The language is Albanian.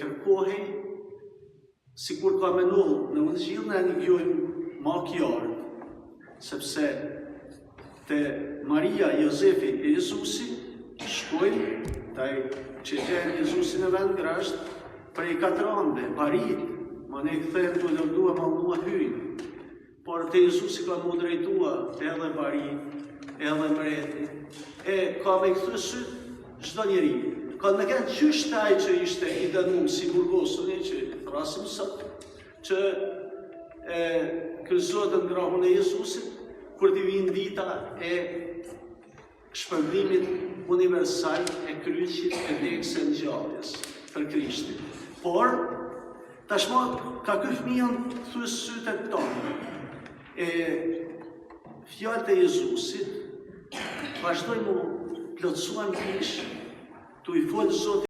kërkohej, si kur ka menuar në Ungjil, ne njohim më qartë, sepse te Maria, Jozefi e Jezusi shkojnë taj që gjenë Jezusin e vend grasht prej 4 anëve, parit, ma ne këthejmë të lërdua ma mua hyjnë, por te Jezusi ka mu drejtua edhe parit, edhe mreti, e ka me këtë sytë çdo njeri. Ka me këtë qysh taj që ishte i dënum si burgosën që rasim sot, që këllëzotën ngrahun e Jezusit, kur t'i vinë dita e shpërblimit universal e kryqit e lekës e ngjalljes për Krishtin. Por, tashma ka ky fëmijën thys sytet tonë. Fjalët e Jezusit vazhdojnë mu plotësuan kish, tu i folë Zotit